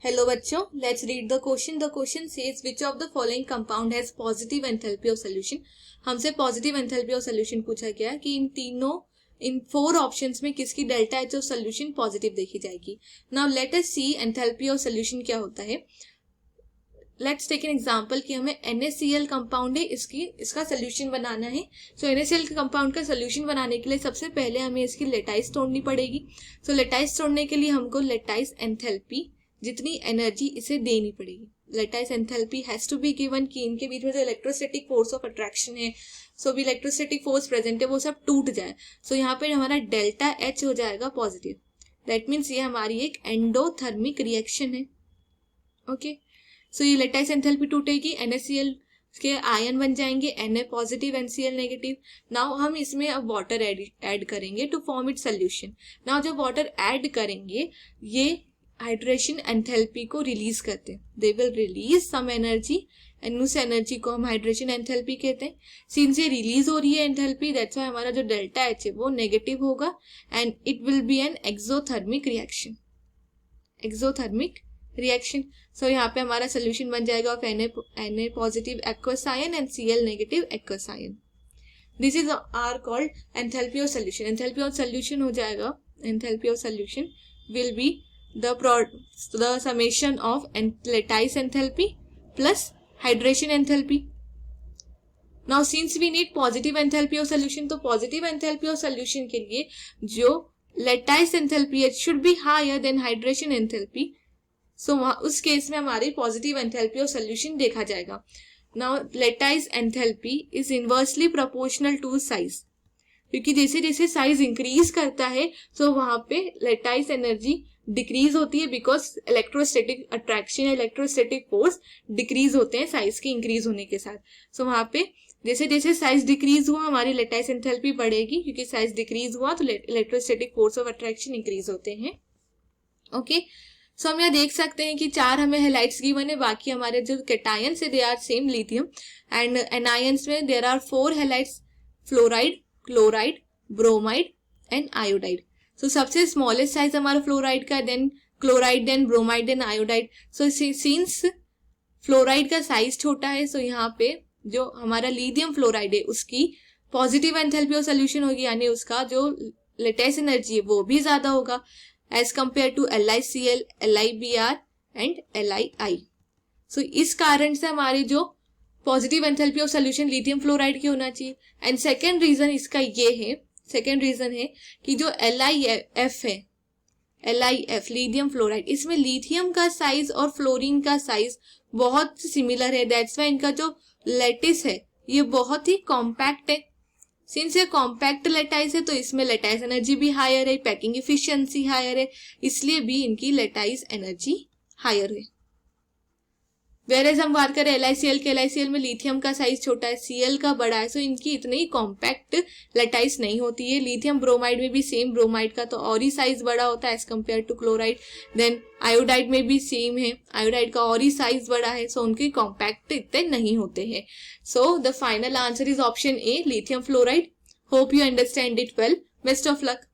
Hello बच्चों, let's read the question. The question says which of the following compound has positive enthalpy of solution. हमसे positive enthalpy of solution पूछा गया कि इन 4 options में किसकी delta H of solution positive देखी जाएगी. Now let us see enthalpy of solution क्या होता है. लेट्स टेक एन एग्जांपल कि हमें NaCl कंपाउंड है, इसका सोल्यूशन बनाना है. सो NaCl के कंपाउंड का सोल्यूशन बनाने के लिए सबसे पहले हमें इसकी लेटाइस तोड़नी पड़ेगी. सो लेटाइस तोड़ने के लिए हमको लेटाइस एंथैल्पी जितनी एनर्जी इसे देनी पड़ेगी. Lattice enthalpy has to be given कि इनके बीच में जो इलेक्ट्रोस्टैटिक फोर्स ऑफ अट्रैक्शन है, सो भी इलेक्ट्रोस्टैटिक फोर्स प्रेजेंट है, वो सब टूट जाए. सो यहाँ पे हमारा डेल्टा एच हो जाएगा पॉजिटिव. दैट मीन्स ये हमारी एक एंडोथर्मिक रिएक्शन है. ओके, सो ये लेटाइस एंथैल्पी टूटेगी, NaCl के आयन बन जाएंगे, Na positive NCl negative. Now हम इसमें अब वाटर ऐड करेंगे to form it solution. Now जब वाटर ऐड करेंगे ये हाइड्रेशन एंथैल्पी को रिलीज करते हैं. They will release some energy and उस एनर्जी को हम हाइड्रेशन एंथैल्पी कहते हैं. सिंस ये रिलीज हो रही है एंथैल्पी, दैट्स व्हाई हमारा जो डेल्टा एच है वो नेगेटिव होगा and it will be an exothermic reaction. Exothermic reaction. So यहाँ पे हमारा सोल्यूशन बन जाएगा of Na positive aqueous ion and Cl negative aqueous ion. This is are called enthalpy of solution. Enthalpy of solution हो जाएगा, enthalpy of solution will be the summation of lattice enthalpy plus hydration enthalpy. Now since we need positive enthalpy of solution, तो positive enthalpy of solution के लिए जो lattice enthalpy है should be higher than hydration enthalpy. So उस case में हमारी positive enthalpy of solution देखा जाएगा. Now lattice enthalpy is inversely proportional to size. क्योंकि जैसे जैसे साइज इंक्रीज करता है तो वहां पे लेटाइस एनर्जी डिक्रीज होती है, बिकॉज इलेक्ट्रोस्टैटिक अट्रैक्शन या इलेक्ट्रोस्टैटिक फोर्स डिक्रीज होते हैं साइज के इंक्रीज होने के साथ. सो वहां पे जैसे जैसे साइज डिक्रीज हुआ हमारी लेटाइस एंथैल्पी बढ़ेगी, क्योंकि साइज डिक्रीज हुआ तो electrostatic force of attraction increase होते हैं. ओके, सो हम यहाँ देख सकते हैं कि 4 हमें हेलाइट्स गिवन है, बाकी हमारे जो कैटायंस है they are same lithium and anions में there are 4 halides, fluoride, chloride, bromide and iodide. So सबसे स्मॉलेस्ट साइज हमारा फ्लोराइड का, then chloride, then bromide, then iodide. So since fluoride का साइज छोटा है, सो यहाँ पे जो हमारा लिथियम फ्लोराइड है उसकी पॉजिटिव एंथैल्पी ऑफ सोल्यूशन होगी, यानी उसका जो लेटेस्ट एनर्जी है वो भी ज्यादा होगा as compare to LiCl, LiBr and Li. So इस कारण से हमारी जो positive enthalpy of solution lithium fluoride की होना चाहिए. एंड सेकेंड रीजन इसका ये है, सेकेंड रीजन है कि जो LiF है, LiF लिथियम फ्लोराइड, इसमें लिथियम का साइज और फ्लोरीन का साइज बहुत सिमिलर है. दैट्स वाई इनका जो लेटिस है ये बहुत ही कॉम्पैक्ट है. सिंस ये कॉम्पैक्ट लेटाइस है तो इसमें लेटाइस एनर्जी भी हायर है, पैकिंग इफिशियंसी हायर है, इसलिए भी इनकी लेटाइस एनर्जी हायर है. वेरेज हम बात करें LiCl के, LiCl में लिथियम का साइज छोटा है, Cl का बड़ा है, सो इनकी इतनी कॉम्पैक्ट लेटाइस नहीं होती है. लिथियम ब्रोमाइड में भी सेम, ब्रोमाइड का तो और ही साइज बड़ा होता है as compare to chloride. Then iodide में भी सेम है, आयोडाइड का और ही साइज बड़ा है, सो उनके कॉम्पैक्ट इतने नहीं होते हैं. So the final answer is option A, lithium fluoride. Hope you understand it well. Best of luck.